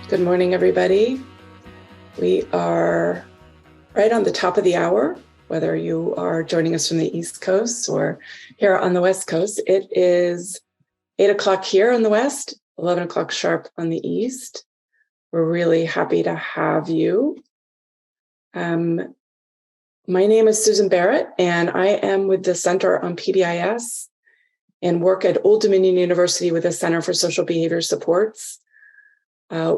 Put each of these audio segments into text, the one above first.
Good morning, everybody. We are right on the top of the hour, whether you are joining us from the East Coast or here on the West Coast. It is 8 o'clock here on the West, 11 o'clock sharp on the East. We're really happy to have you. My name is Susan Barrett, and I am with the Center on PBIS and work at Old Dominion University with the Center for Social Behavior Supports.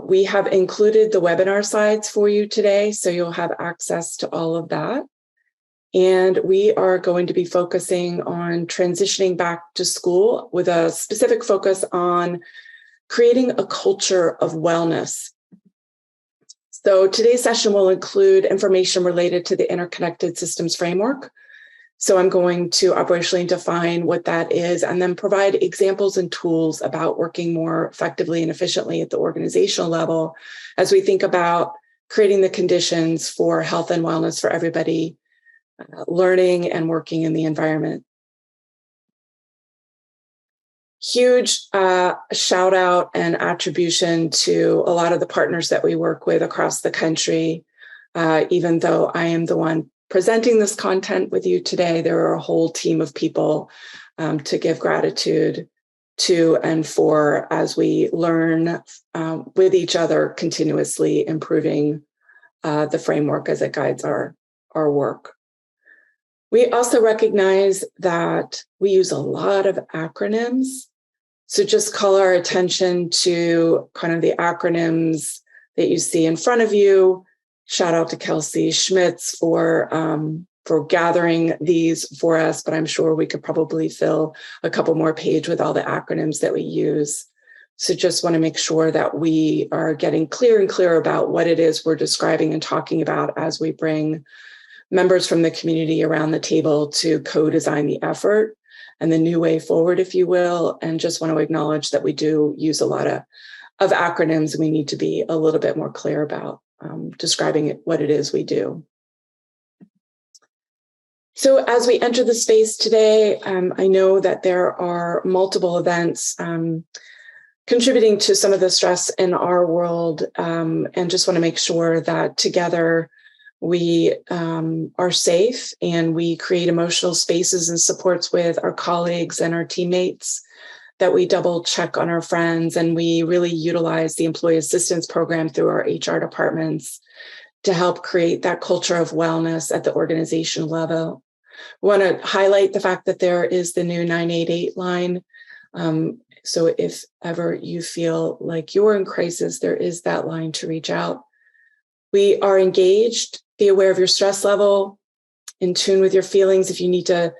We have included the webinar slides for you today, so you'll have access to all of that. And we are going to be focusing on transitioning back to school with a specific focus on creating a culture of wellness. So today's session will include information related to the Interconnected Systems Framework. So I'm going to operationally define what that is and then provide examples and tools about working more effectively and efficiently at the organizational level as we think about creating the conditions for health and wellness for everybody, learning and working in the environment. Huge shout out and attribution to a lot of the partners that we work with across the country. Even though I am the one presenting this content with you today, there are a whole team of people to give gratitude to and for as we learn with each other, continuously improving the framework as it guides our work. We also recognize that we use a lot of acronyms. So just call our attention to kind of the acronyms that you see in front of you. Shout out to Kelsey Schmitz for gathering these for us, but I'm sure we could probably fill a couple more pages with all the acronyms that we use. So just want to make sure that we are getting clear and clear about what it is we're describing and talking about as we bring members from the community around the table to co-design the effort and the new way forward, if you will. And just want to acknowledge that we do use a lot of acronyms, and we need to be a little bit more clear about describing what it is we do. So as we enter the space today, I know that there are multiple events contributing to some of the stress in our world, and just want to make sure that together we are safe and we create emotional spaces and supports with our colleagues and our teammates, that we double check on our friends, and we really utilize the employee assistance program through our HR departments to help create that culture of wellness at the organizational level. We want to highlight the fact that there is the new 988 line. So if ever you feel like you're in crisis, there is that line to reach out. We are engaged. Be aware of your stress level, in tune with your feelings. If you need to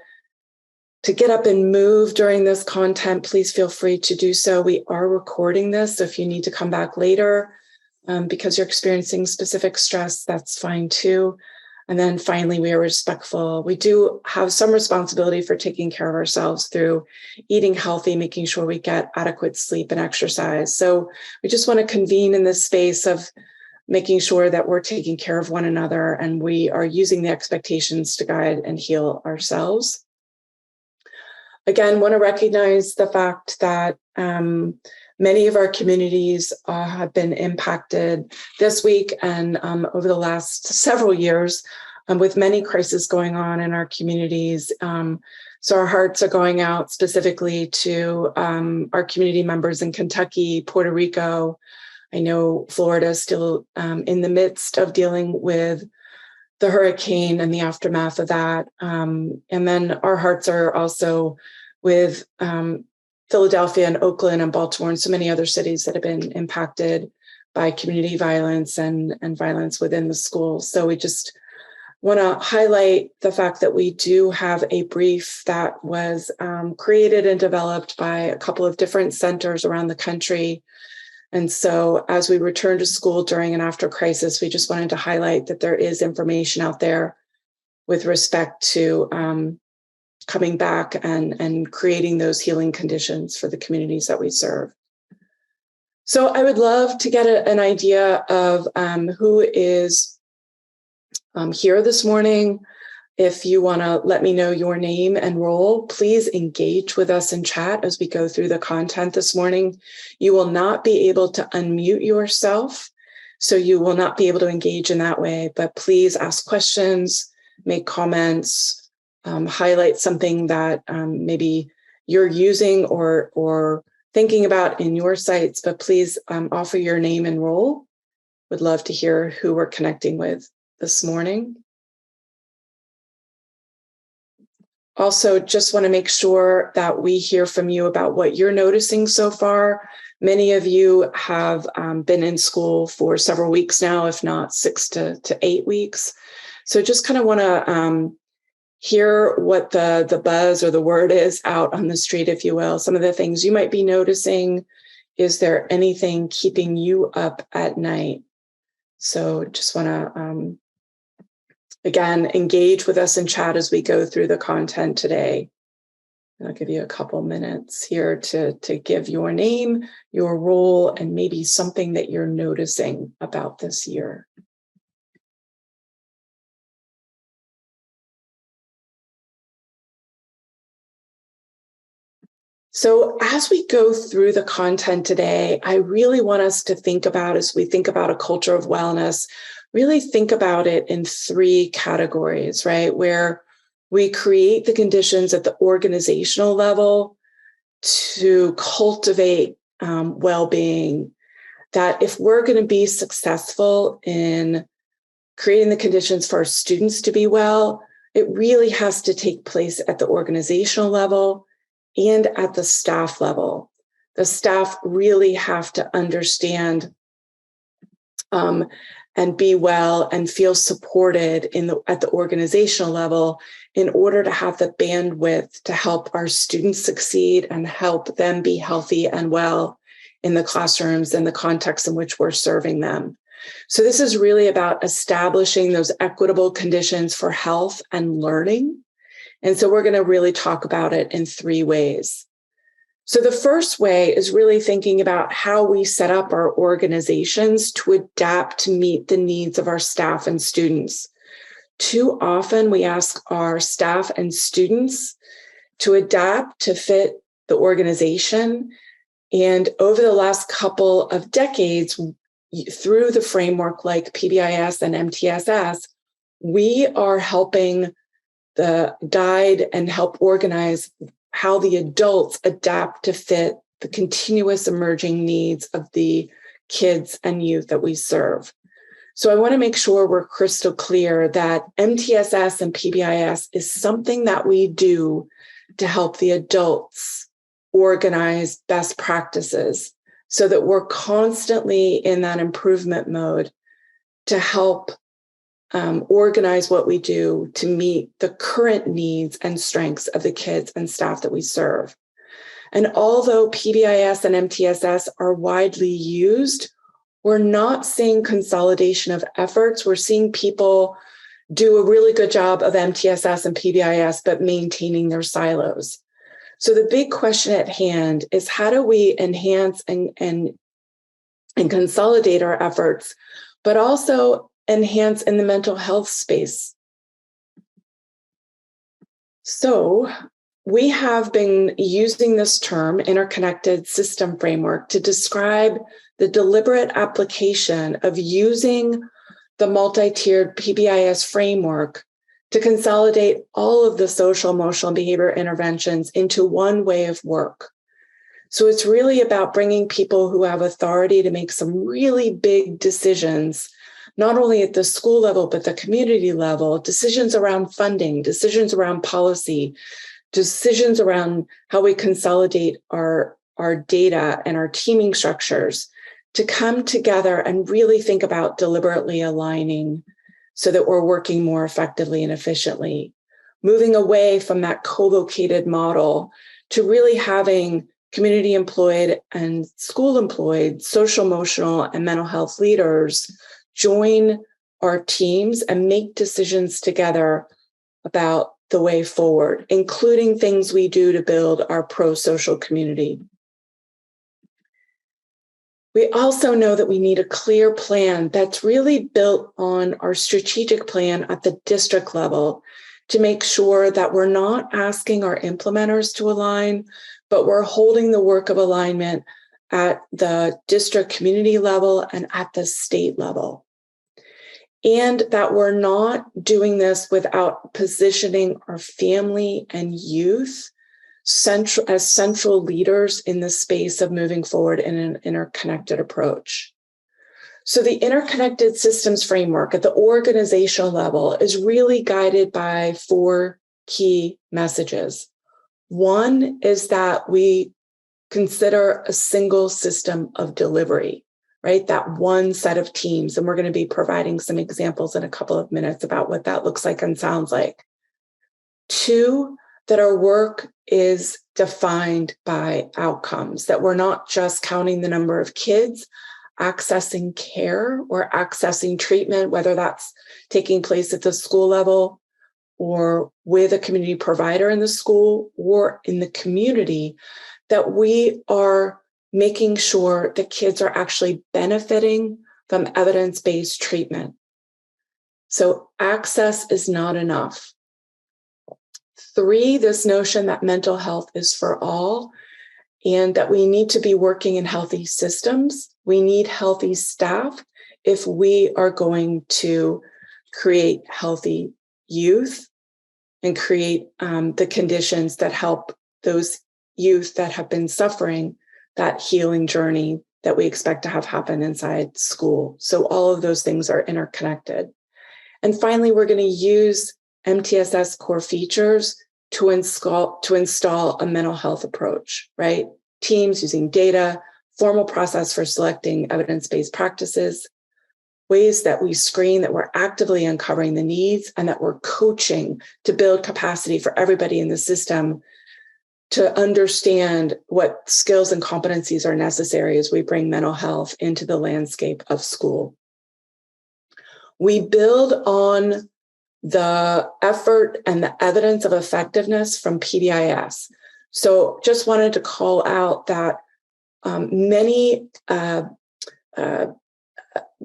get up and move during this content, please feel free to do so. We are recording this, so if you need to come back later because you're experiencing specific stress, that's fine too. And then finally, we are respectful. We do have some responsibility for taking care of ourselves through eating healthy, making sure we get adequate sleep and exercise. So we just want to convene in this space of making sure that we're taking care of one another and we are using the expectations to guide and heal ourselves. Again, want to recognize the fact that many of our communities have been impacted this week and over the last several years with many crises going on in our communities. So our hearts are going out specifically to our community members in Kentucky, Puerto Rico. I know Florida is still in the midst of dealing with the hurricane and the aftermath of that. And then our hearts are also with Philadelphia and Oakland and Baltimore and so many other cities that have been impacted by community violence and violence within the schools. So we just want to highlight the fact that we do have a brief that was created and developed by a couple of different centers around the country. And so as we return to school during and after crisis, we just wanted to highlight that there is information out there with respect to coming back and creating those healing conditions for the communities that we serve. So I would love to get an idea of who is here this morning. If you want to let me know your name and role, please engage with us in chat as we go through the content this morning. You will not be able to unmute yourself, so you will not be able to engage in that way, but please ask questions, make comments, highlight something that maybe you're using or thinking about in your sites, but please offer your name and role. Would love to hear who we're connecting with this morning. Also, just want to make sure that we hear from you about what you're noticing so far. Many of you have been in school for several weeks now, if not 6 to 8 weeks. So just kind of want to hear what the buzz or the word is out on the street, if you will. Some of the things you might be noticing. Is there anything keeping you up at night? So just want to again, engage with us in chat as we go through the content today. I'll give you a couple minutes here to give your name, your role, and maybe something that you're noticing about this year. So as we go through the content today, I really want us to think about, as we think about a culture of wellness, really think about it in 3 categories, right? Where we create the conditions at the organizational level to cultivate well-being, that if we're going to be successful in creating the conditions for our students to be well, it really has to take place at the organizational level and at the staff level. The staff really have to understand and be well and feel supported at the organizational level in order to have the bandwidth to help our students succeed and help them be healthy and well in the classrooms and the context in which we're serving them. So this is really about establishing those equitable conditions for health and learning. And so we're going to really talk about it in 3 ways. So the first way is really thinking about how we set up our organizations to adapt to meet the needs of our staff and students. Too often we ask our staff and students to adapt to fit the organization. And over the last couple of decades, through the framework like PBIS and MTSS, we are helping guide and help organize how the adults adapt to fit the continuous emerging needs of the kids and youth that we serve. So I want to make sure we're crystal clear that MTSS and PBIS is something that we do to help the adults organize best practices so that we're constantly in that improvement mode to help organize what we do to meet the current needs and strengths of the kids and staff that we serve. And although PBIS and MTSS are widely used, we're not seeing consolidation of efforts. We're seeing people do a really good job of MTSS and PBIS, but maintaining their silos. So the big question at hand is, how do we enhance and consolidate our efforts, but also enhance in the mental health space? So we have been using this term, interconnected system framework, to describe the deliberate application of using the multi-tiered PBIS framework to consolidate all of the social, emotional, and behavior interventions into one way of work. So it's really about bringing people who have authority to make some really big decisions, not only at the school level, but the community level, decisions around funding, decisions around policy, decisions around how we consolidate our data and our teaming structures, to come together and really think about deliberately aligning so that we're working more effectively and efficiently, moving away from that co-located model to really having community employed and school employed social, emotional, and mental health leaders join our teams and make decisions together about the way forward, including things we do to build our pro-social community. We also know that we need a clear plan that's really built on our strategic plan at the district level to make sure that we're not asking our implementers to align, but we're holding the work of alignment at the district community level and at the state level. And that we're not doing this without positioning our family and youth as central leaders in the space of moving forward in an interconnected approach. So the interconnected systems framework at the organizational level is really guided by 4 key messages. One is that we consider a single system of delivery, right? That one set of teams. And we're going to be providing some examples in a couple of minutes about what that looks like and sounds like. 2, that our work is defined by outcomes, that we're not just counting the number of kids accessing care or accessing treatment, whether that's taking place at the school level or with a community provider in the school or in the community, that we are making sure that kids are actually benefiting from evidence-based treatment. So access is not enough. 3, this notion that mental health is for all and that we need to be working in healthy systems. We need healthy staff if we are going to create healthy youth and create the conditions that help those youth that have been suffering that healing journey that we expect to have happen inside school. So all of those things are interconnected. And finally, we're going to use MTSS core features to install a mental health approach, right? Teams using data, formal process for selecting evidence-based practices, ways that we screen, that we're actively uncovering the needs, and that we're coaching to build capacity for everybody in the system to understand what skills and competencies are necessary as we bring mental health into the landscape of school. We build on the effort and the evidence of effectiveness from PBIS. So just wanted to call out that many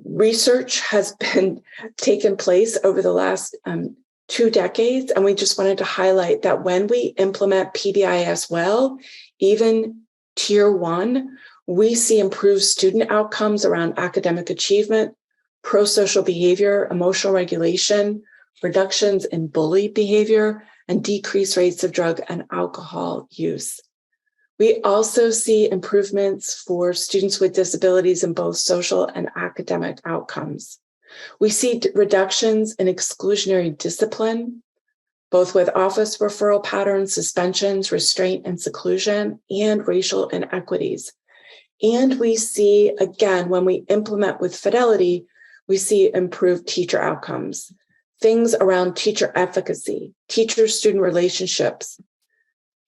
research has been taken place over the last 2 decades, and we just wanted to highlight that when we implement PBIS well, even tier 1, we see improved student outcomes around academic achievement, pro-social behavior, emotional regulation, reductions in bully behavior, and decreased rates of drug and alcohol use. We also see improvements for students with disabilities in both social and academic outcomes. We see reductions in exclusionary discipline, both with office referral patterns, suspensions, restraint and seclusion, and racial inequities. And we see, again, when we implement with fidelity, we see improved teacher outcomes, things around teacher efficacy, teacher-student relationships,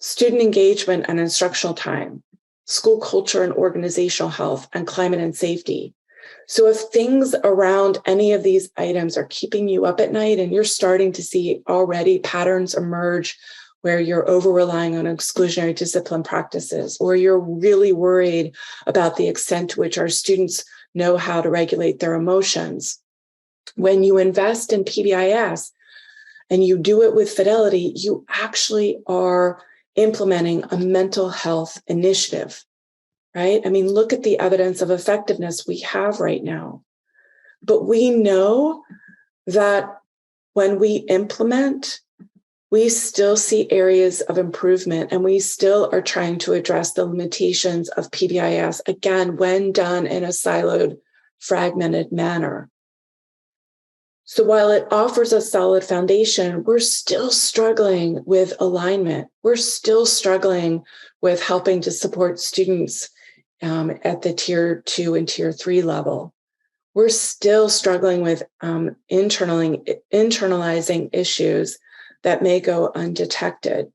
student engagement and instructional time, school culture and organizational health, and climate and safety. So if things around any of these items are keeping you up at night and you're starting to see already patterns emerge where you're over-relying on exclusionary discipline practices, or you're really worried about the extent to which our students know how to regulate their emotions, when you invest in PBIS and you do it with fidelity, you actually are implementing a mental health initiative, right? I mean, look at the evidence of effectiveness we have right now. But we know that when we implement, we still see areas of improvement, and we still are trying to address the limitations of PBIS, again, when done in a siloed, fragmented manner. So while it offers a solid foundation, we're still struggling with alignment. We're still struggling with helping to support students at the tier 2 and tier 3 level. We're still struggling with internalizing issues that may go undetected.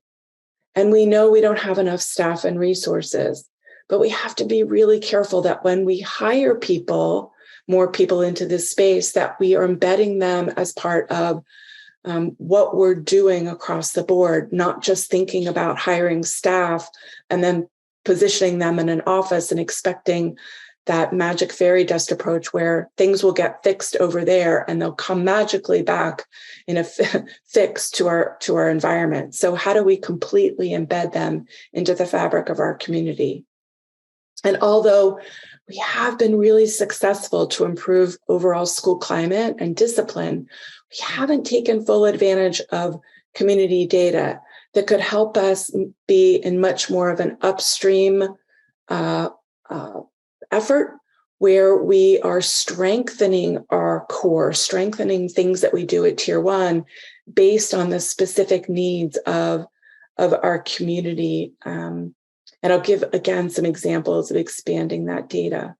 And we know we don't have enough staff and resources, but we have to be really careful that when we hire people, more people into this space, that we are embedding them as part of what we're doing across the board, not just thinking about hiring staff and then positioning them in an office and expecting that magic fairy dust approach where things will get fixed over there and they'll come magically back in a fix to our environment. So how do we completely embed them into the fabric of our community? And although we have been really successful to improve overall school climate and discipline, we haven't taken full advantage of community data that could help us be in much more of an upstream effort where we are strengthening our core, strengthening things that we do at Tier 1 based on the specific needs of our community. And I'll give, again, some examples of expanding that data.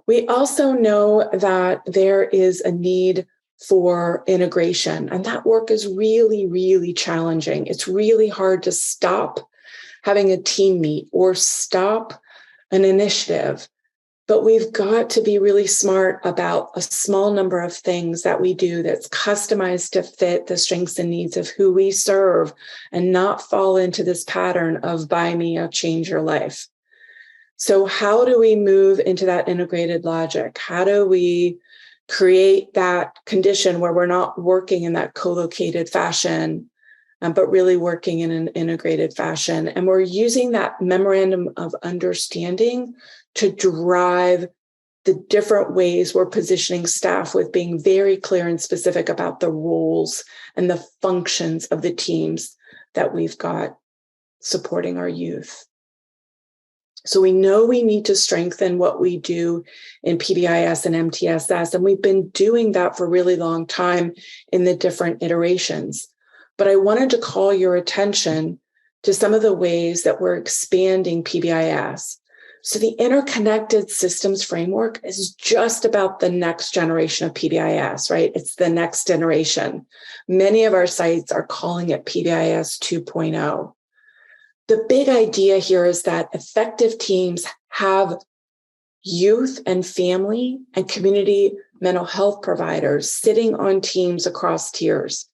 We also know that there is a need for integration, and that work is really, really challenging. It's really hard to stop having a team meet or stop an initiative, but we've got to be really smart about a small number of things that we do that's customized to fit the strengths and needs of who we serve and not fall into this pattern of buy me, I'll change your life. So how do we move into that integrated logic? How do we create that condition where we're not working in that co-located fashion, but really working in an integrated fashion? And we're using that memorandum of understanding to drive the different ways we're positioning staff with being very clear and specific about the roles and the functions of the teams that we've got supporting our youth. So we know we need to strengthen what we do in PBIS and MTSS, and we've been doing that for a really long time in the different iterations. But I wanted to call your attention to some of the ways that we're expanding PBIS. So the interconnected systems framework is just about the next generation of PBIS, right? It's the next generation. Many of our sites are calling it PBIS 2.0. The big idea here is that effective teams have youth and family and community mental health providers sitting on teams across tiers.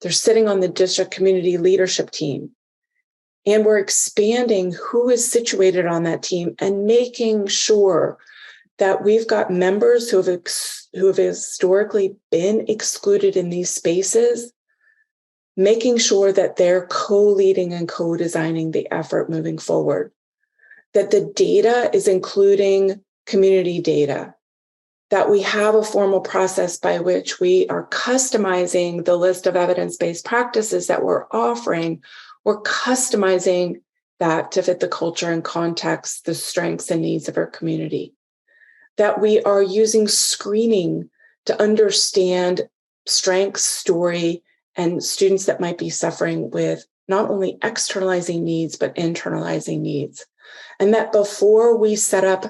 They're sitting on the district community leadership team. And we're expanding who is situated on that team and making sure that we've got members who have historically been excluded in these spaces, making sure that they're co-leading and co-designing the effort moving forward, that the data is including community data, that we have a formal process by which we are customizing the list of evidence-based practices that we're offering. We're customizing that to fit the culture and context, the strengths and needs of our community, that we are using screening to understand strengths, story, and students that might be suffering with not only externalizing needs, but internalizing needs. And that before we set up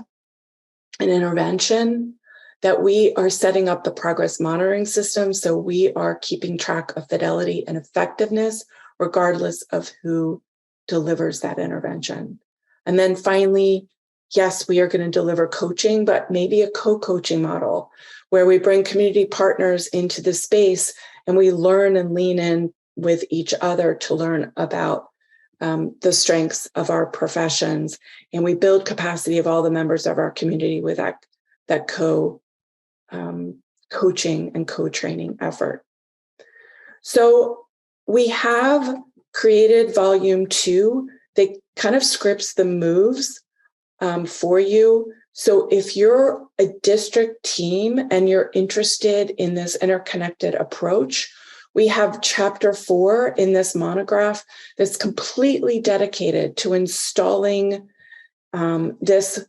an intervention, that we are setting up the progress monitoring system so we are keeping track of fidelity and effectiveness, regardless of who delivers that intervention. And then finally, yes, we are going to deliver coaching, but maybe a co-coaching model where we bring community partners into the space and we learn and lean in with each other to learn about the strengths of our professions. And we build capacity of all the members of our community with that coaching and co-training effort. So we have created volume 2 that kind of scripts the moves for you. So if you're a district team and you're interested in this interconnected approach, we have chapter 4 in this monograph that's completely dedicated to installing this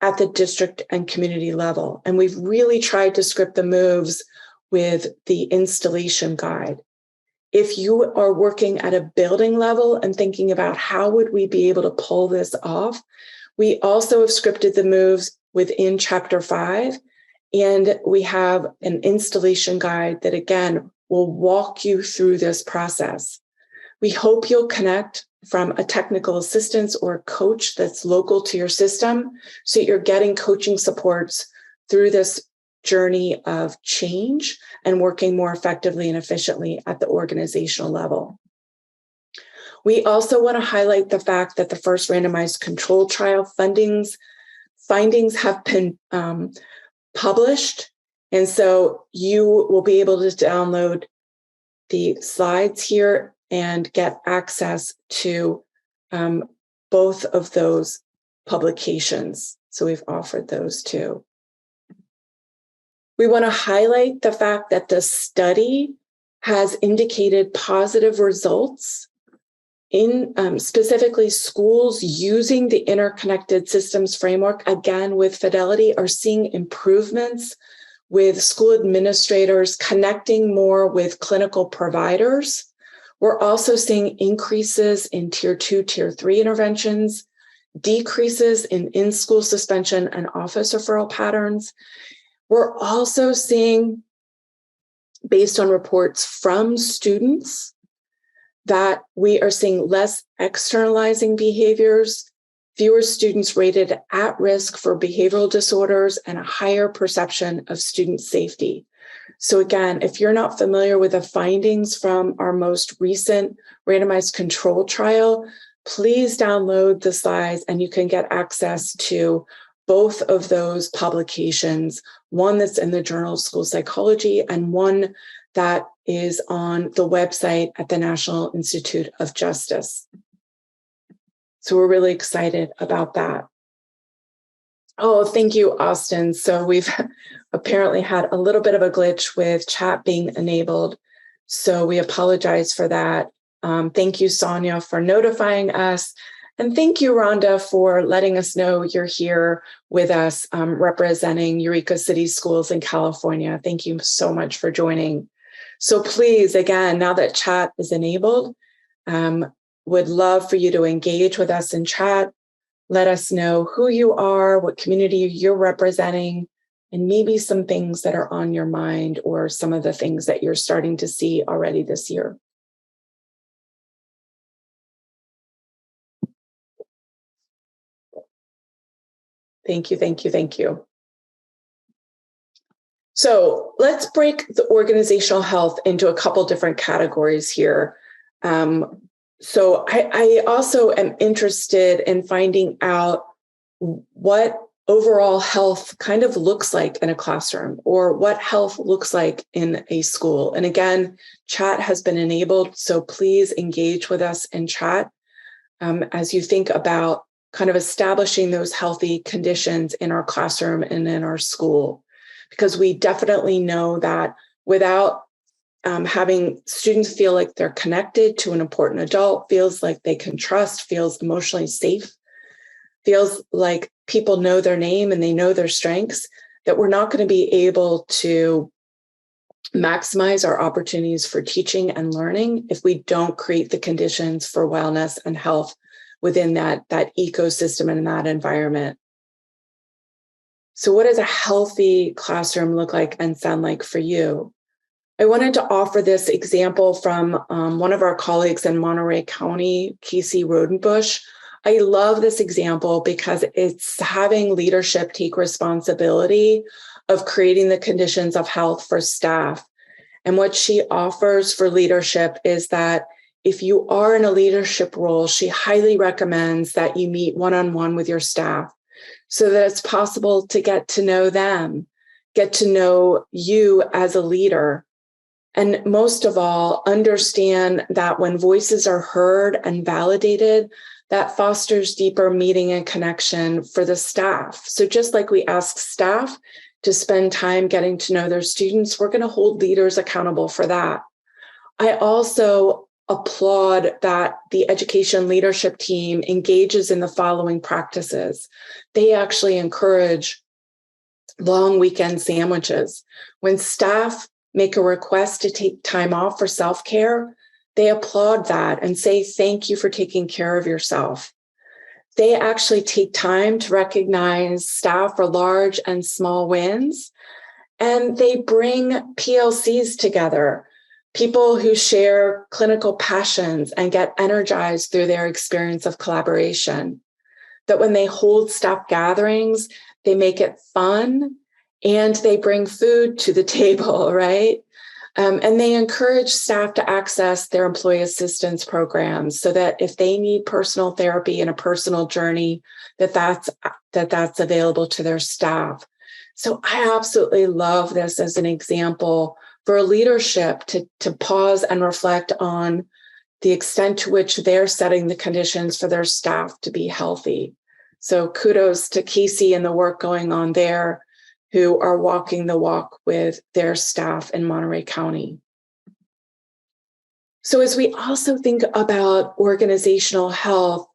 at the district and community level. And we've really tried to script the moves with the installation guide. If you are working at a building level and thinking about how would we be able to pull this off, we also have scripted the moves within chapter 5, and we have an installation guide that, again, will walk you through this process. We hope you'll connect from a technical assistance or a coach that's local to your system so you're getting coaching supports through this journey of change and working more effectively and efficiently at the organizational level. We also want to highlight the fact that the first randomized control trial findings have been published. And so you will be able to download the slides here and get access to both of those publications. So we've offered those too. We want to highlight the fact that the study has indicated positive results in specifically schools using the interconnected systems framework, again, with Fidelity, are seeing improvements with school administrators connecting more with clinical providers. We're also seeing increases in tier 2, tier 3 interventions, decreases in in-school suspension and office referral patterns. We're also seeing, based on reports from students, that we are seeing less externalizing behaviors, fewer students rated at risk for behavioral disorders, and a higher perception of student safety. So again, if you're not familiar with the findings from our most recent randomized control trial, please download the slides and you can get access to both of those publications, one that's in the Journal of School Psychology and one that is on the website at the National Institute of Justice. So we're really excited about that. Oh, thank you, Austin. So we've apparently had a little bit of a glitch with chat being enabled. So we apologize for that. Thank you, Sonia, for notifying us. And thank you, Rhonda, for letting us know you're here with us representing Eureka City Schools in California. Thank you so much for joining. So please, again, now that chat is enabled, would love for you to engage with us in chat. Let us know who you are, what community you're representing, and maybe some things that are on your mind or some of the things that you're starting to see already this year. Thank you, thank you, thank you. So let's break the organizational health into a couple different categories here. So I also am interested in finding out what overall health kind of looks like in a classroom, or what health looks like in a school. And again, chat has been enabled, so please engage with us in chat as you think about kind of establishing those healthy conditions in our classroom and in our school. Because we definitely know that without having students feel like they're connected to an important adult, feels like they can trust, feels emotionally safe, feels like people know their name and they know their strengths, that we're not going to be able to maximize our opportunities for teaching and learning if we don't create the conditions for wellness and health within that ecosystem and that environment. So what does a healthy classroom look like and sound like for you? I wanted to offer this example from one of our colleagues in Monterey County, Casey Rodenbush. I love this example because it's having leadership take responsibility of creating the conditions of health for staff. And what she offers for leadership is that if you are in a leadership role, she highly recommends that you meet one-on-one with your staff so that it's possible to get to know them, get to know you as a leader. And most of all, understand that when voices are heard and validated, that fosters deeper meeting and connection for the staff. So just like we ask staff to spend time getting to know their students, we're going to hold leaders accountable for that. I also applaud that the education leadership team engages in the following practices. They actually encourage long weekend sandwiches. When staff make a request to take time off for self-care, they applaud that and say, thank you for taking care of yourself. They actually take time to recognize staff for large and small wins, and they bring PLCs together, people who share clinical passions and get energized through their experience of collaboration. That when they hold staff gatherings, they make it fun and they bring food to the table, right? And they encourage staff to access their employee assistance programs so that if they need personal therapy and a personal journey, that's available to their staff. So I absolutely love this as an example for leadership to pause and reflect on the extent to which they're setting the conditions for their staff to be healthy. So kudos to Casey and the work going on there, who are walking the walk with their staff in Monterey County. So as we also think about organizational health,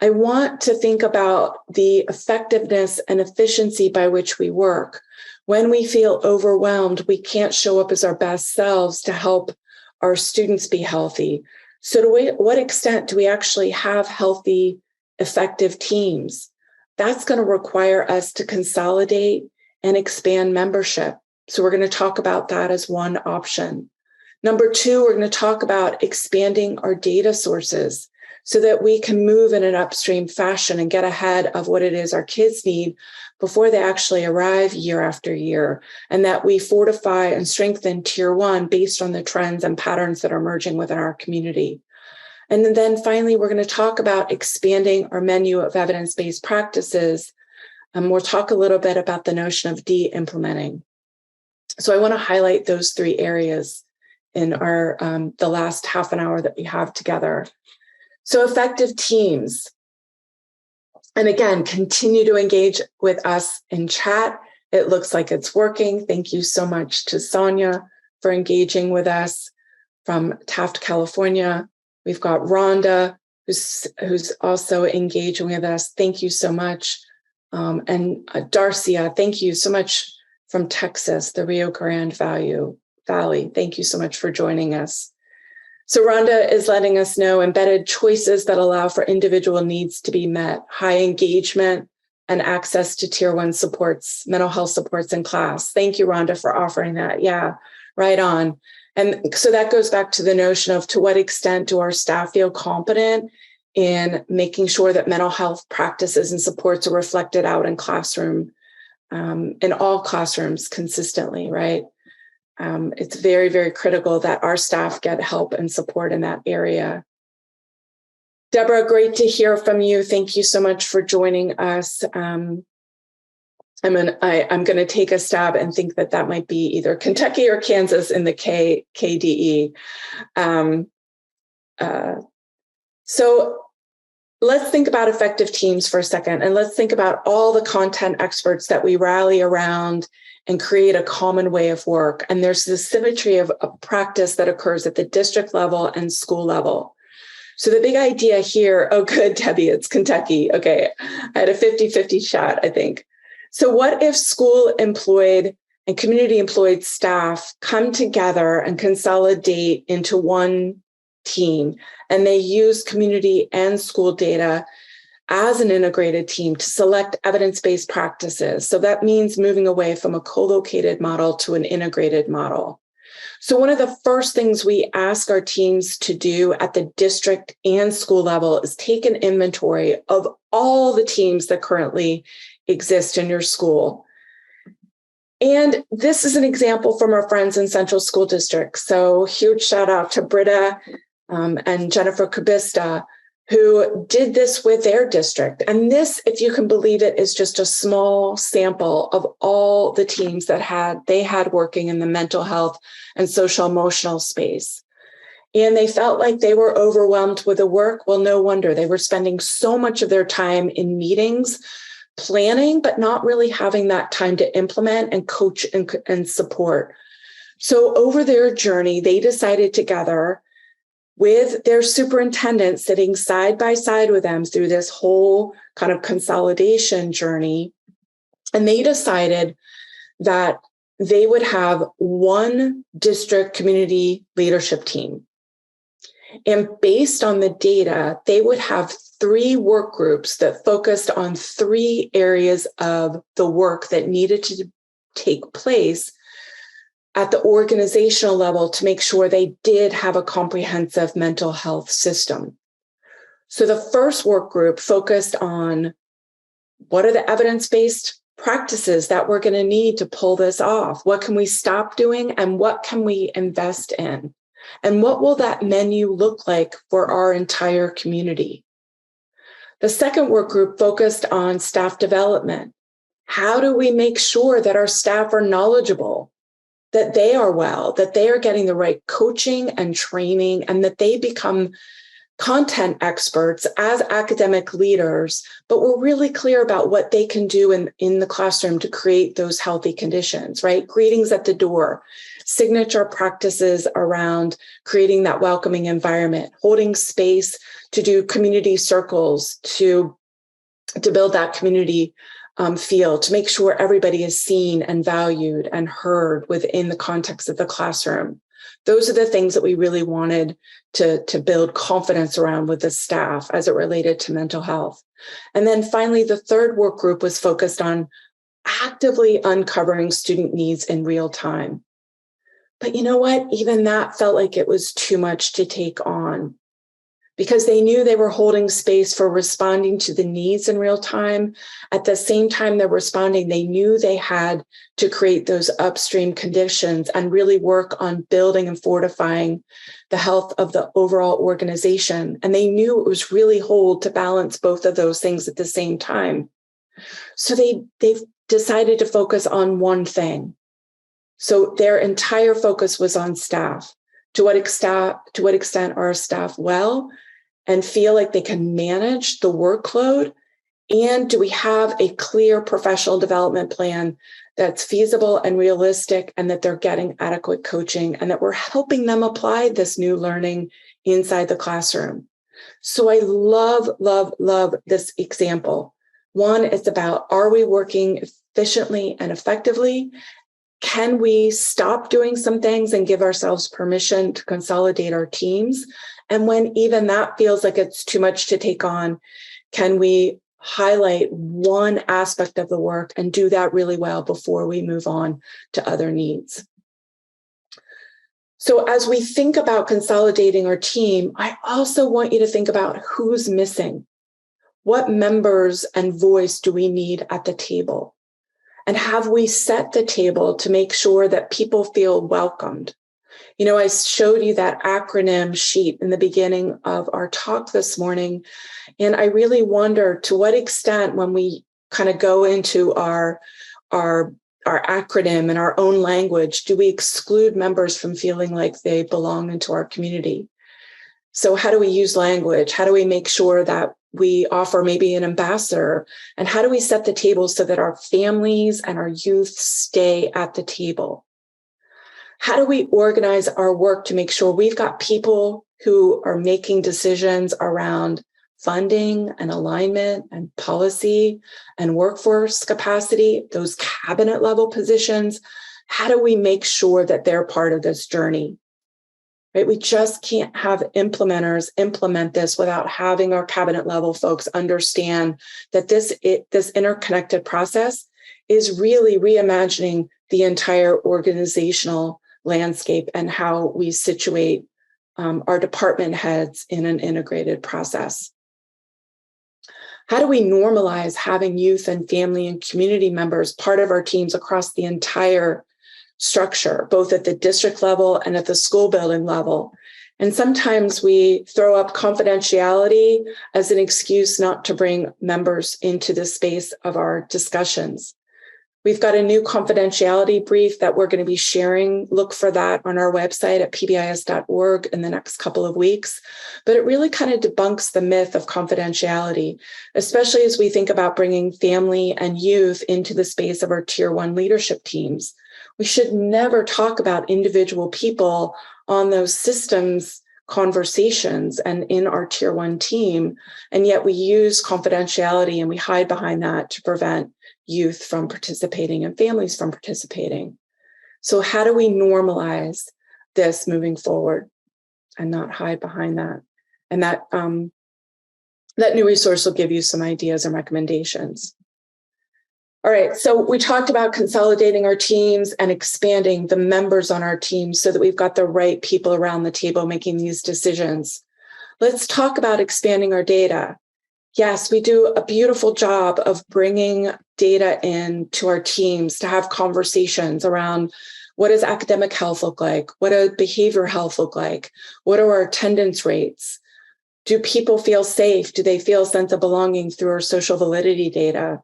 I want to think about the effectiveness and efficiency by which we work. When we feel overwhelmed, we can't show up as our best selves to help our students be healthy. So to what extent do we actually have healthy, effective teams? That's going to require us to consolidate and expand membership. So we're going to talk about that as one option. Number two, we're going to talk about expanding our data sources so that we can move in an upstream fashion and get ahead of what it is our kids need before they actually arrive year after year, and that we fortify and strengthen Tier 1 based on the trends and patterns that are emerging within our community. And then finally, we're going to talk about expanding our menu of evidence-based practices. And we'll talk a little bit about the notion of de-implementing. So I want to highlight those three areas in our the last half an hour that we have together. So effective teams. And again, continue to engage with us in chat. It looks like it's working. Thank you so much to Sonia for engaging with us from Taft, California. We've got Rhonda, who's also engaging with us. Thank you so much. And Darcia, thank you so much from Texas, the Rio Grande Valley. Thank you so much for joining us. So Rhonda is letting us know embedded choices that allow for individual needs to be met, high engagement and access to Tier 1 supports, mental health supports in class. Thank you, Rhonda, for offering that. Yeah, right on. And so that goes back to the notion of to what extent do our staff feel competent in making sure that mental health practices and supports are reflected out in in all classrooms consistently, right? It's very, very critical that our staff get help and support in that area. Deborah, great to hear from you. Thank you so much for joining us. I'm going to take a stab and think that might be either Kentucky or Kansas in the KDE. So let's think about effective teams for a second, and let's think about all the content experts that we rally around and create a common way of work. And there's this symmetry of a practice that occurs at the district level and school level. So the big idea here, oh, good, Debbie, it's Kentucky. Okay, I had a 50-50 chat, I think. So what if school employed and community employed staff come together and consolidate into one team, and they use community and school data as an integrated team to select evidence-based practices? So that means moving away from a co-located model to an integrated model. So one of the first things we ask our teams to do at the district and school level is take an inventory of all the teams that currently exist in your school. And this is an example from our friends in Central School District. So huge shout out to Britta and Jennifer Kubista, who did this with their district. And this, if you can believe it, is just a small sample of all the teams that they had working in the mental health and social emotional space. And they felt like they were overwhelmed with the work. Well, no wonder. They were spending so much of their time in meetings, planning, but not really having that time to implement and coach and support. So over their journey, they decided together with their superintendent sitting side by side with them through this whole kind of consolidation journey. And they decided that they would have one district community leadership team. And based on the data, they would have 3 work groups that focused on 3 areas of the work that needed to take place at the organizational level to make sure they did have a comprehensive mental health system. So the first work group focused on what are the evidence-based practices that we're going to need to pull this off? What can we stop doing and what can we invest in? And what will that menu look like for our entire community? The second work group focused on staff development. How do we make sure that our staff are knowledgeable, that they are well, that they are getting the right coaching and training, and that they become content experts as academic leaders, but we're really clear about what they can do in the classroom to create those healthy conditions, right? Greetings at the door, signature practices around creating that welcoming environment, holding space to do community circles, to build that community feel, to make sure everybody is seen and valued and heard within the context of the classroom. Those are the things that we really wanted to build confidence around with the staff as it related to mental health. And then finally, the third work group was focused on actively uncovering student needs in real time. But you know what? Even that felt like it was too much to take on, because they knew they were holding space for responding to the needs in real time. At the same time they're responding, they knew they had to create those upstream conditions and really work on building and fortifying the health of the overall organization. And they knew it was really hard to balance both of those things at the same time. So they've decided to focus on one thing. So their entire focus was on staff. To what extent are our staff well and feel like they can manage the workload? And do we have a clear professional development plan that's feasible and realistic, and that they're getting adequate coaching, and that we're helping them apply this new learning inside the classroom? So I love, love, love this example. One, it's about, are we working efficiently and effectively? Can we stop doing some things and give ourselves permission to consolidate our teams? And when even that feels like it's too much to take on, can we highlight one aspect of the work and do that really well before we move on to other needs? So as we think about consolidating our team, I also want you to think about who's missing. What members and voice do we need at the table? And have we set the table to make sure that people feel welcomed? You know, I showed you that acronym sheet in the beginning of our talk this morning, and I really wonder to what extent, when we kind of go into our acronym in our own language, do we exclude members from feeling like they belong into our community? So how do we use language? How do we make sure that we offer maybe an ambassador? And how do we set the table so that our families and our youth stay at the table? How do we organize our work to make sure we've got people who are making decisions around funding and alignment and policy and workforce capacity, those cabinet level positions? How do we make sure that they're part of this journey? Right? We just can't have implementers implement this without having our cabinet level folks understand that this interconnected process is really reimagining the entire organizational landscape and how we situate our department heads in an integrated process. How do we normalize having youth and family and community members part of our teams across the entire structure, both at the district level and at the school building level? And sometimes we throw up confidentiality as an excuse not to bring members into the space of our discussions. We've got a new confidentiality brief that we're going to be sharing. Look for that on our website at pbis.org in the next couple of weeks. But it really kind of debunks the myth of confidentiality, especially as we think about bringing family and youth into the space of our Tier 1 leadership teams. We should never talk about individual people on those systems conversations and in our Tier 1 team, and yet we use confidentiality and we hide behind that to prevent youth from participating and families from participating. So how do we normalize this moving forward and not hide behind that? And that new resource will give you some ideas and recommendations. All right, so we talked about consolidating our teams and expanding the members on our teams so that we've got the right people around the table making these decisions. Let's talk about expanding our data. Yes, we do a beautiful job of bringing data in to our teams to have conversations around what does academic health look like? What does behavior health look like? What are our attendance rates? Do people feel safe? Do they feel a sense of belonging through our social validity data?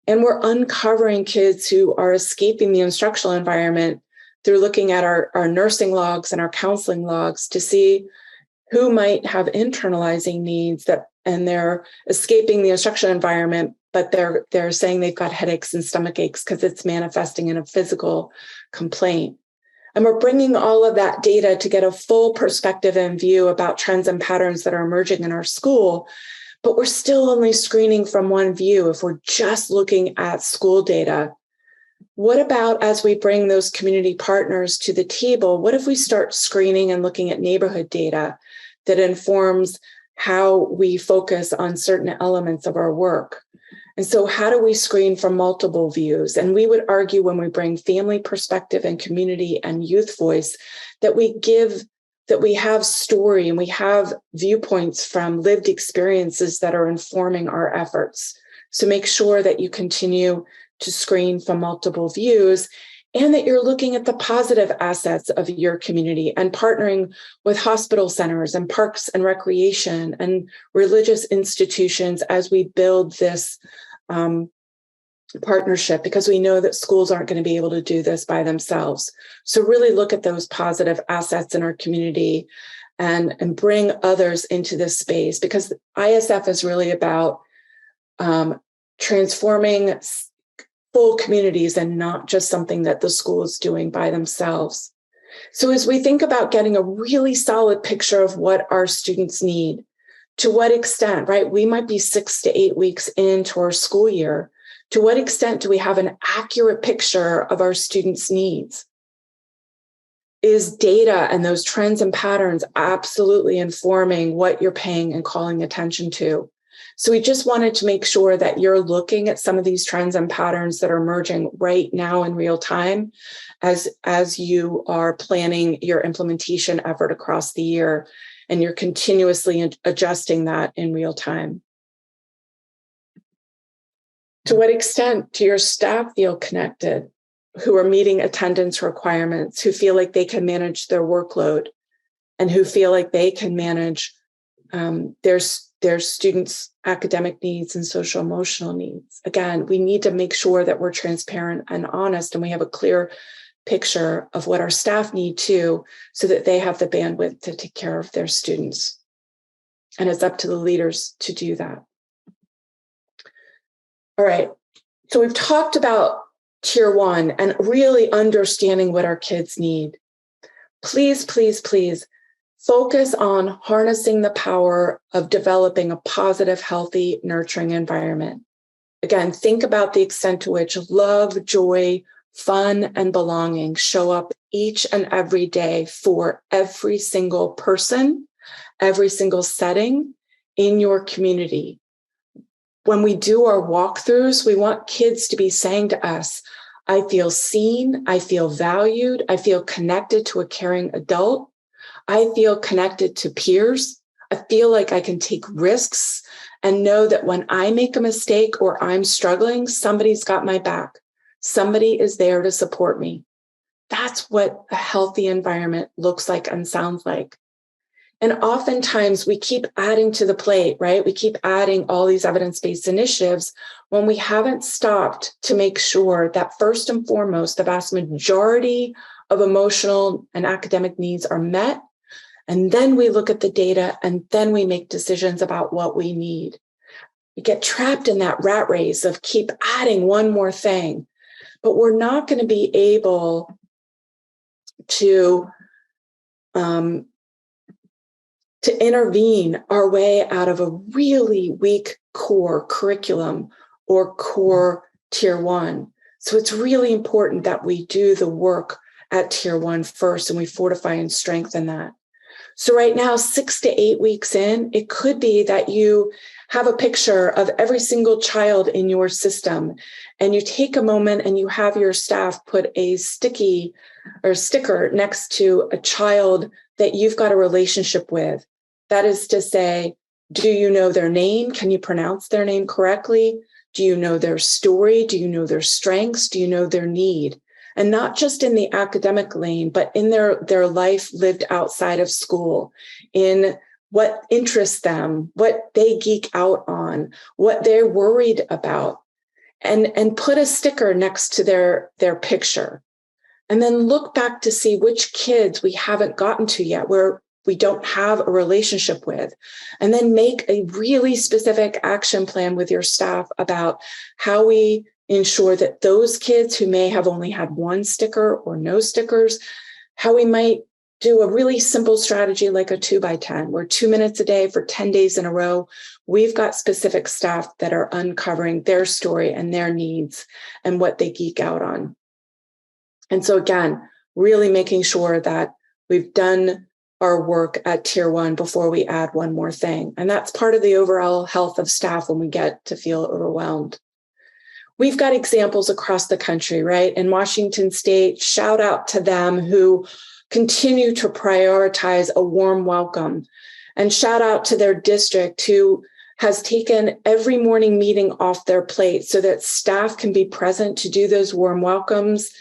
And we're uncovering kids who are escaping the instructional environment through looking at our nursing logs and our counseling logs to see who might have internalizing needs and they're escaping the instruction environment, but they're saying they've got headaches and stomach aches because it's manifesting in a physical complaint. And we're bringing all of that data to get a full perspective and view about trends and patterns that are emerging in our school, but we're still only screening from one view if we're just looking at school data. What about as we bring those community partners to the table, what if we start screening and looking at neighborhood data that informs how we focus on certain elements of our work? And so how do we screen from multiple views? And we would argue when we bring family perspective and community and youth voice that we have story and we have viewpoints from lived experiences that are informing our efforts. So make sure that you continue to screen from multiple views and that you're looking at the positive assets of your community and partnering with hospital centers and parks and recreation and religious institutions as we build this partnership, because we know that schools aren't going to be able to do this by themselves. So really look at those positive assets in our community and bring others into this space, because ISF is really about transforming full communities and not just something that the school is doing by themselves. So as we think about getting a really solid picture of what our students need, to what extent, right? We might be 6 to 8 weeks into our school year. To what extent do we have an accurate picture of our students' needs? Is data and those trends and patterns absolutely informing what you're paying and calling attention to? So we just wanted to make sure that you're looking at some of these trends and patterns that are emerging right now in real time as you are planning your implementation effort across the year, and you're continuously adjusting that in real time. To what extent do your staff feel connected, who are meeting attendance requirements, who feel like they can manage their workload, and who feel like they can manage their students' academic needs and social emotional needs? Again, we need to make sure that we're transparent and honest, and we have a clear picture of what our staff need too, so that they have the bandwidth to take care of their students. And it's up to the leaders to do that. All right, so we've talked about Tier 1 and really understanding what our kids need. Please, please, please focus on harnessing the power of developing a positive, healthy, nurturing environment. Again, think about the extent to which love, joy, fun, and belonging show up each and every day for every single person, every single setting in your community. When we do our walkthroughs, we want kids to be saying to us, I feel seen, I feel valued, I feel connected to a caring adult, I feel connected to peers, I feel like I can take risks and know that when I make a mistake or I'm struggling, somebody's got my back. Somebody is there to support me. That's what a healthy environment looks like and sounds like. And oftentimes we keep adding to the plate, right? We keep adding all these evidence-based initiatives when we haven't stopped to make sure that first and foremost, the vast majority of emotional and academic needs are met. And then we look at the data and then we make decisions about what we need. We get trapped in that rat race of keep adding one more thing, but we're not going to be able to intervene our way out of a really weak core curriculum or core Tier 1. So it's really important that we do the work at Tier 1 first and we fortify and strengthen that. So right now, 6 to 8 weeks in, it could be that you have a picture of every single child in your system, and you take a moment and you have your staff put a sticker next to a child that you've got a relationship with. That is to say, Do you know their name? Can you pronounce their name correctly? Do you know their story? Do you know their strengths? Do you know their need? And not just in the academic lane, but in their life lived outside of school, in what interests them, what they geek out on, what they're worried about, and put a sticker next to their picture. And then look back to see which kids we haven't gotten to yet, where we don't have a relationship with, and then make a really specific action plan with your staff about how we ensure that those kids who may have only had one sticker or no stickers, how we might do a really simple strategy like a 2x10, where 2 minutes a day for 10 days in a row, we've got specific staff that are uncovering their story and their needs and what they geek out on. And so again, really making sure that we've done our work at tier 1 before we add one more thing. And that's part of the overall health of staff when we get to feel overwhelmed. We've got examples across the country, right? In Washington State, shout out to them who continue to prioritize a warm welcome. And shout out to their district who has taken every morning meeting off their plate so that staff can be present to do those warm welcomes,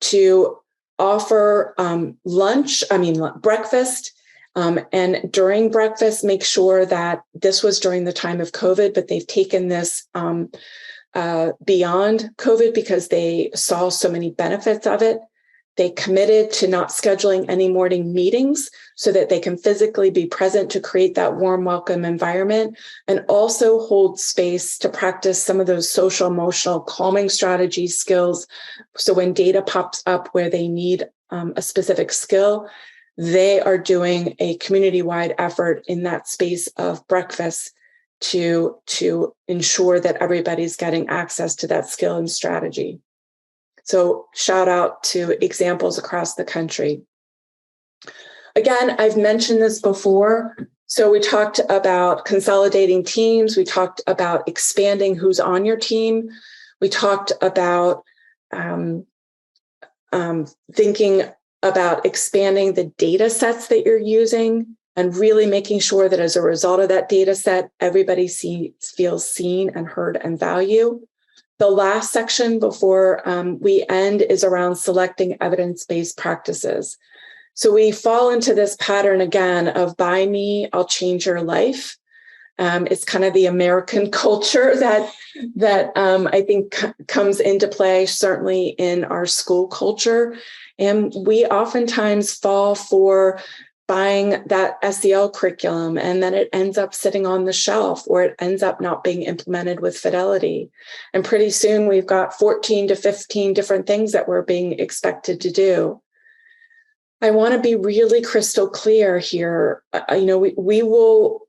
to offer breakfast, and during breakfast, make sure that this was during the time of COVID, but they've taken this beyond COVID because they saw so many benefits of it. They committed to not scheduling any morning meetings so that they can physically be present to create that warm welcome environment, and also hold space to practice some of those social emotional calming strategy skills. So when data pops up where they need a specific skill, they are doing a community-wide effort in that space of breakfast to ensure that everybody's getting access to that skill and strategy. So shout out to examples across the country. Again, I've mentioned this before. So we talked about consolidating teams. We talked about expanding who's on your team. We talked about thinking about expanding the data sets that you're using and really making sure that as a result of that data set, everybody feels seen and heard and valued. The last section before we end is around selecting evidence-based practices. So we fall into this pattern again of by me, I'll change your life. It's kind of the American culture that I think comes into play, certainly in our school culture. And we oftentimes fall for buying that SEL curriculum, and then it ends up sitting on the shelf, or it ends up not being implemented with fidelity. And pretty soon we've got 14 to 15 different things that we're being expected to do. I want to be really crystal clear here. We will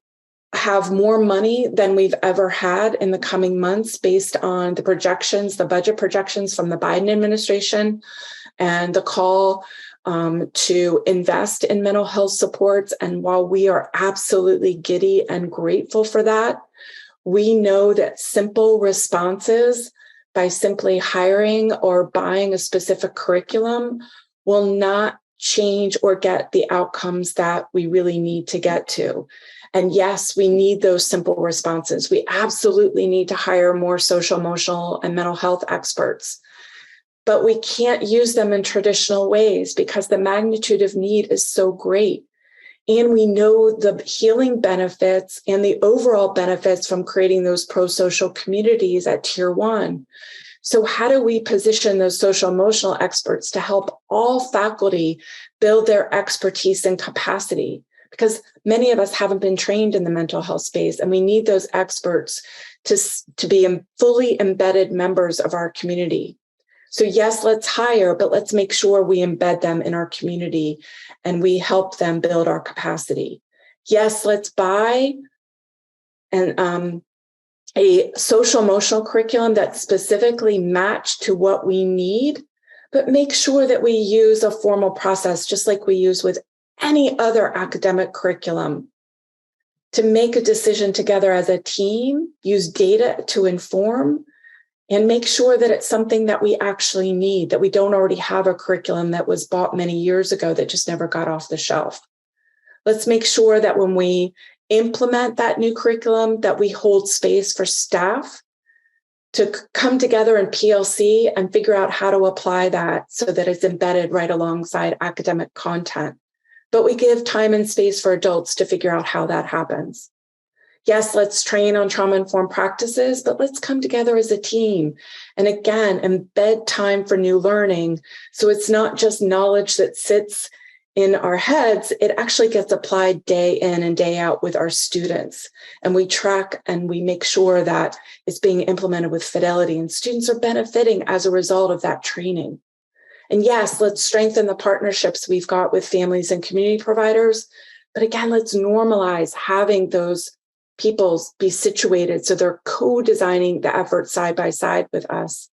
have more money than we've ever had in the coming months based on the projections, the budget projections from the Biden administration, and the call to invest in mental health supports. And while we are absolutely giddy and grateful for that, we know that simple responses by simply hiring or buying a specific curriculum will not change or get the outcomes that we really need to get to. And yes, we need those simple responses. We absolutely need to hire more social, emotional, and mental health experts. But we can't use them in traditional ways because the magnitude of need is so great. And we know the healing benefits and the overall benefits from creating those pro-social communities at tier 1. So how do we position those social emotional experts to help all faculty build their expertise and capacity? Because many of us haven't been trained in the mental health space, and we need those experts to be fully embedded members of our community. So yes, let's hire, but let's make sure we embed them in our community and we help them build our capacity. Yes, let's buy a social emotional curriculum that's specifically matched to what we need, but make sure that we use a formal process just like we use with any other academic curriculum to make a decision together as a team, use data to inform, and make sure that it's something that we actually need, that we don't already have a curriculum that was bought many years ago that just never got off the shelf. Let's make sure that when we implement that new curriculum, that we hold space for staff to come together in PLC and figure out how to apply that so that it's embedded right alongside academic content. But we give time and space for adults to figure out how that happens. Yes, let's train on trauma-informed practices, but let's come together as a team. And again, embed time for new learning. So it's not just knowledge that sits in our heads, it actually gets applied day in and day out with our students. And we track and we make sure that it's being implemented with fidelity and students are benefiting as a result of that training. And yes, let's strengthen the partnerships we've got with families and community providers. But again, let's normalize having those people be situated so they're co-designing the effort side by side with us.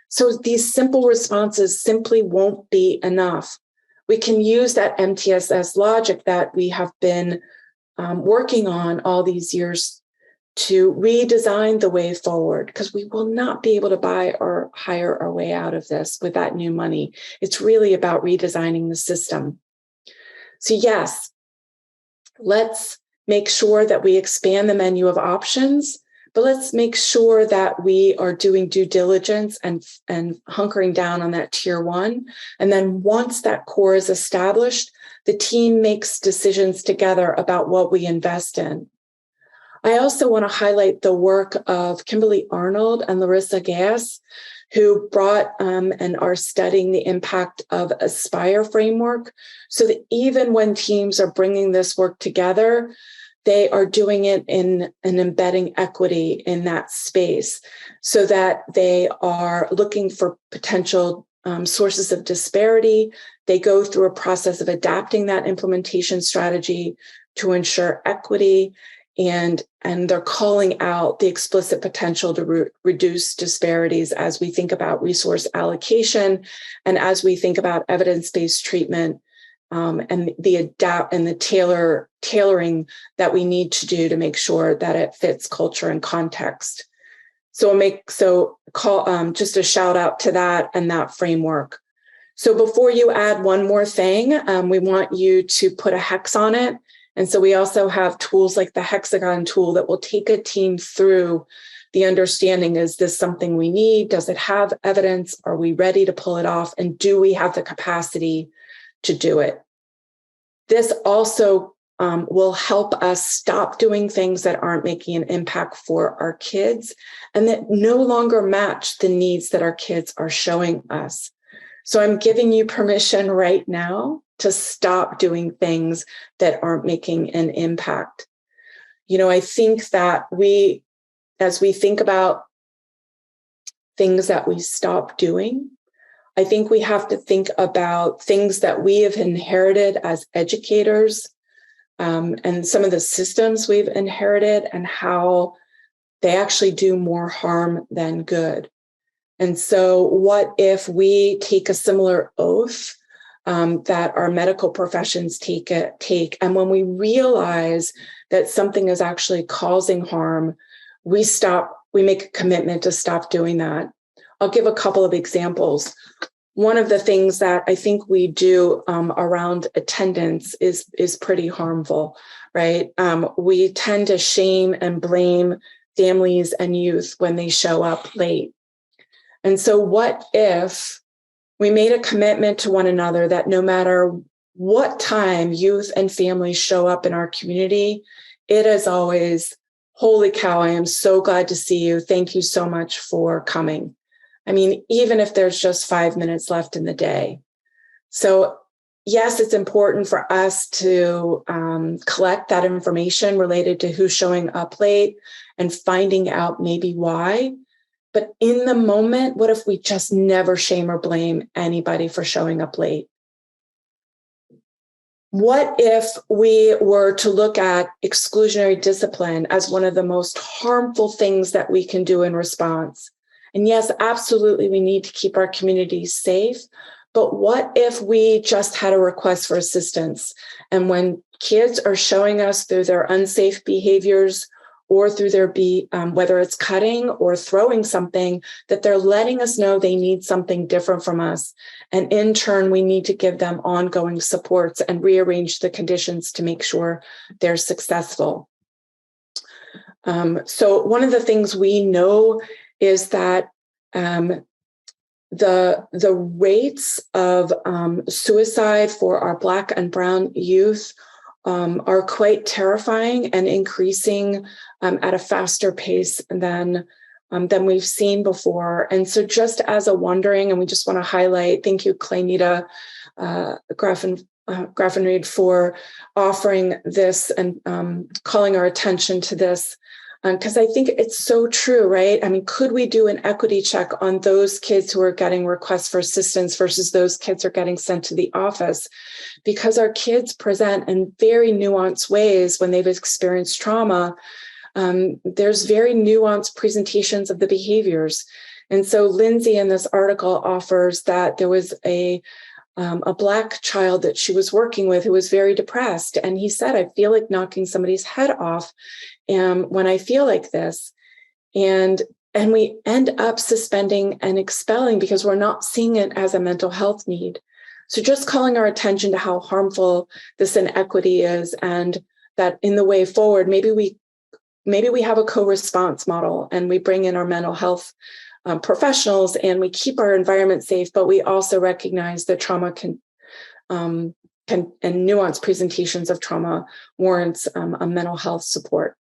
So these simple responses simply won't be enough. We can use that MTSS logic that we have been working on all these years to redesign the way forward, because we will not be able to buy or hire our way out of this with that new money. It's really about redesigning the system. So yes, let's make sure that we expand the menu of options, but let's make sure that we are doing due diligence and hunkering down on that tier one. And then once that core is established, the team makes decisions together about what we invest in. I also want to highlight the work of Kimberly Arnold and Larissa Gass, who brought and are studying the impact of Aspire framework, so that even when teams are bringing this work together, they are doing it in and embedding equity in that space so that they are looking for potential sources of disparity. They go through a process of adapting that implementation strategy to ensure equity, and they're calling out the explicit potential to reduce disparities as we think about resource allocation and as we think about evidence-based treatment and the tailoring that we need to do to make sure that it fits culture and context. Just a shout out to that and that framework. So before you add one more thing, we want you to put a hex on it. And so we also have tools like the hexagon tool that will take a team through the understanding, is this something we need? Does it have evidence? Are we ready to pull it off? And do we have the capacity to do it? This also will help us stop doing things that aren't making an impact for our kids and that no longer match the needs that our kids are showing us. So I'm giving you permission right now to stop doing things that aren't making an impact. I think that as we think about things that we stop doing, I think we have to think about things that we have inherited as educators and some of the systems we've inherited and how they actually do more harm than good. And so what if we take a similar oath that our medical professions take, and when we realize that something is actually causing harm, we make a commitment to stop doing that. I'll give a couple of examples. One of the things that I think we do around attendance is pretty harmful, right? We tend to shame and blame families and youth when they show up late. And so what if we made a commitment to one another that no matter what time youth and families show up in our community, it is always, holy cow, I am so glad to see you. Thank you so much for coming. I mean, even if there's just 5 minutes left in the day. So yes, it's important for us to collect that information related to who's showing up late and finding out maybe why. But in the moment, what if we just never shame or blame anybody for showing up late? What if we were to look at exclusionary discipline as one of the most harmful things that we can do in response? And yes, absolutely, we need to keep our communities safe. But what if we just had a request for assistance? And when kids are showing us through their unsafe behaviors or through their whether it's cutting or throwing something, that they're letting us know they need something different from us. And in turn, we need to give them ongoing supports and rearrange the conditions to make sure they're successful. So one of the things we know is that the rates of suicide for our Black and Brown youth are quite terrifying and increasing at a faster pace than we've seen before. And so just as a wondering, and we just want to highlight, thank you, Claynita Graffenried, for offering this and calling our attention to this. Because I think it's so true, right? I mean, could we do an equity check on those kids who are getting requests for assistance versus those kids who are getting sent to the office? Because our kids present in very nuanced ways when they've experienced trauma. There's very nuanced presentations of the behaviors. And so Lindsay in this article offers that there was a Black child that she was working with who was very depressed. And he said, I feel like knocking somebody's head off when I feel like this. And we end up suspending and expelling because we're not seeing it as a mental health need. So just calling our attention to how harmful this inequity is, and that in the way forward, maybe we have a co-response model and we bring in our mental health professionals and we keep our environment safe, but we also recognize that trauma can and nuanced presentations of trauma warrants a mental health support.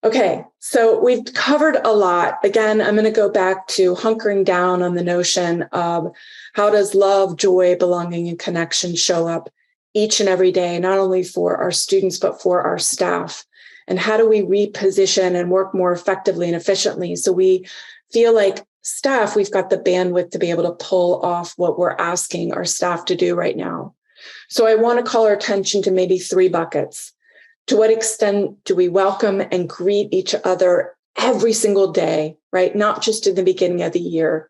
Okay, so we've covered a lot. Again, I'm going to go back to hunkering down on the notion of how does love, joy, belonging, and connection show up each and every day, not only for our students, but for our staff. And how do we reposition and work more effectively and efficiently so we feel like staff, we've got the bandwidth to be able to pull off what we're asking our staff to do right now. So I want to call our attention to maybe 3 buckets. To what extent do we welcome and greet each other every single day, right? Not just in the beginning of the year.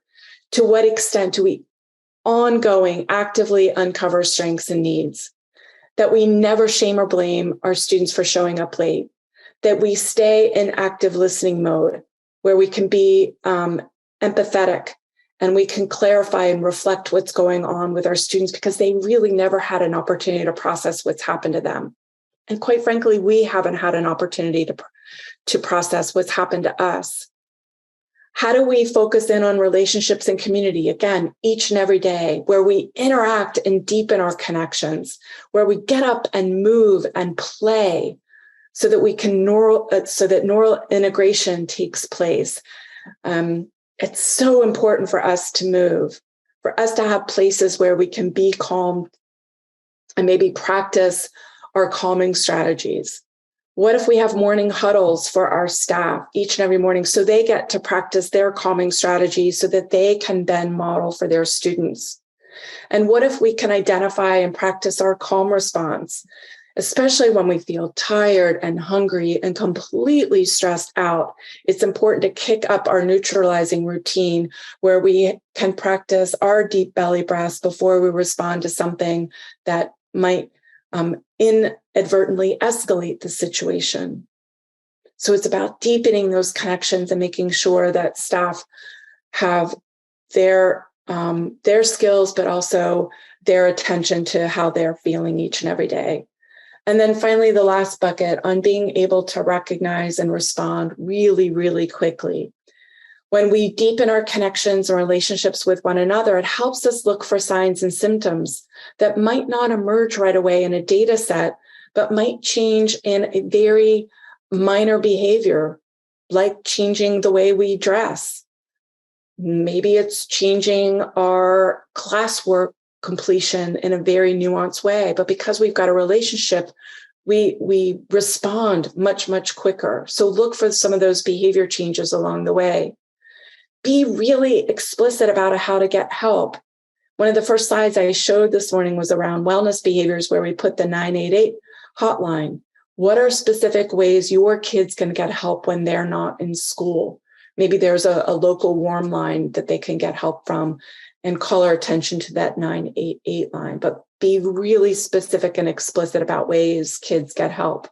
To what extent do we ongoing actively uncover strengths and needs? That we never shame or blame our students for showing up late. That we stay in active listening mode where we can be empathetic and we can clarify and reflect what's going on with our students because they really never had an opportunity to process what's happened to them. And quite frankly, we haven't had an opportunity to process what's happened to us. How do we focus in on relationships and community? Again, each and every day, where we interact and deepen our connections, where we get up and move and play so that we can neural integration takes place. It's so important for us to move, for us to have places where we can be calm and maybe practice our calming strategies. What if we have morning huddles for our staff each and every morning so they get to practice their calming strategies so that they can then model for their students? And what if we can identify and practice our calm response, especially when we feel tired and hungry and completely stressed out? It's important to kick up our neutralizing routine where we can practice our deep belly breaths before we respond to something that might inadvertently escalate the situation. So it's about deepening those connections and making sure that staff have their skills, but also their attention to how they're feeling each and every day. And then finally, the last bucket on being able to recognize and respond really, really quickly. When we deepen our connections and relationships with one another, it helps us look for signs and symptoms that might not emerge right away in a data set, but might change in a very minor behavior, like changing the way we dress. Maybe it's changing our classwork completion in a very nuanced way, but because we've got a relationship, we respond much, much quicker. So look for some of those behavior changes along the way. Be really explicit about how to get help. One of the first slides I showed this morning was around wellness behaviors, where we put the 988 hotline. What are specific ways your kids can get help when they're not in school? Maybe there's a local warm line that they can get help from, and call our attention to that 988 line, but be really specific and explicit about ways kids get help.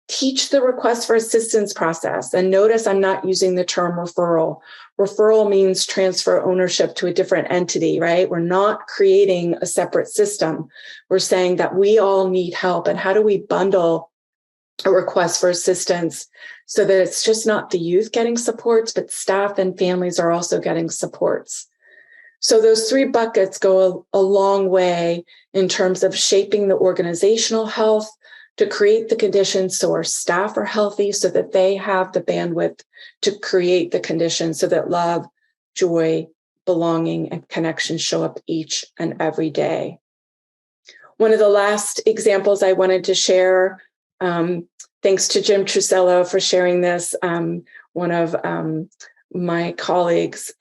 teach the request for assistance process. And notice I'm not using the term referral. Referral means transfer ownership to a different entity, right? We're not creating a separate system. We're saying that we all need help. And how do we bundle a request for assistance so that it's just not the youth getting supports, but staff and families are also getting supports? So those 3 buckets go a long way in terms of shaping the organizational health to create the conditions so our staff are healthy, so that they have the bandwidth to create the conditions so that love, joy, belonging, and connection show up each and every day. One of the last examples I wanted to share, thanks to Jim Trusello for sharing this, one of my colleagues,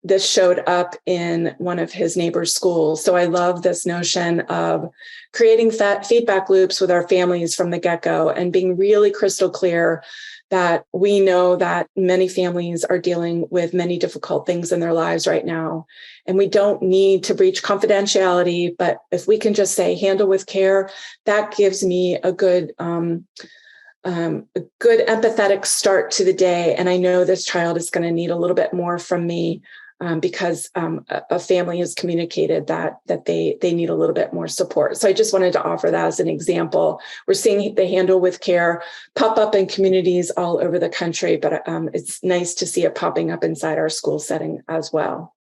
this showed up in one of his neighbor's schools. So I love this notion of creating feedback loops with our families from the get-go and being really crystal clear that we know that many families are dealing with many difficult things in their lives right now. And we don't need to breach confidentiality, but if we can just say handle with care, that gives me a good empathetic start to the day. And I know this child is going to need a little bit more from me because a family has communicated that they need a little bit more support. So I just wanted to offer that as an example. We're seeing the handle with care pop up in communities all over the country, but it's nice to see it popping up inside our school setting as well.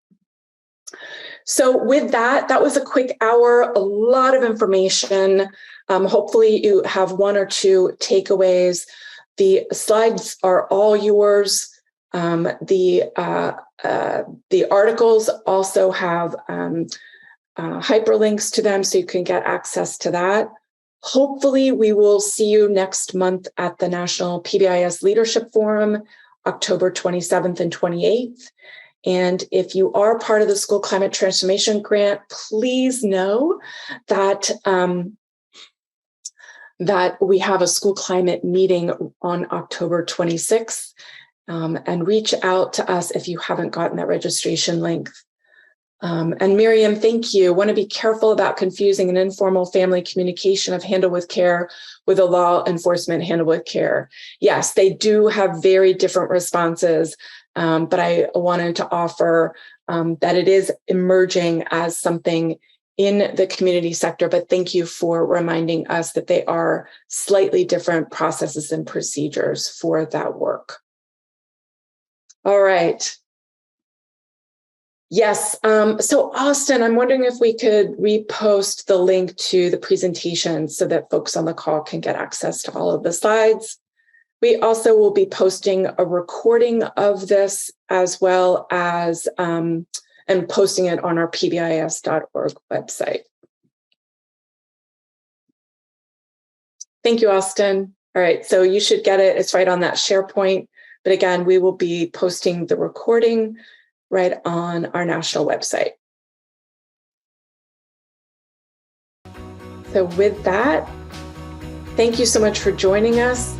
So with that was a quick hour, a lot of information. Hopefully you have 1 or 2 takeaways. The slides are all yours. The articles also have hyperlinks to them, so you can get access to that. Hopefully, we will see you next month at the National PBIS Leadership Forum, October 27th and 28th. And if you are part of the School Climate Transformation Grant, please know that that we have a school climate meeting on October 26th. And reach out to us if you haven't gotten that registration link. And Miriam, thank you. Want to be careful about confusing an informal family communication of handle with care with a law enforcement handle with care. Yes, they do have very different responses, but I wanted to offer that it is emerging as something in the community sector, but thank you for reminding us that they are slightly different processes and procedures for that work. All right. Yes. So Austin, I'm wondering if we could repost the link to the presentation so that folks on the call can get access to all of the slides. We also will be posting a recording of this as well as and posting it on our PBIS.org website. Thank you, Austin. All right. So you should get it. It's right on that SharePoint. But again, we will be posting the recording right on our national website. So with that, thank you so much for joining us.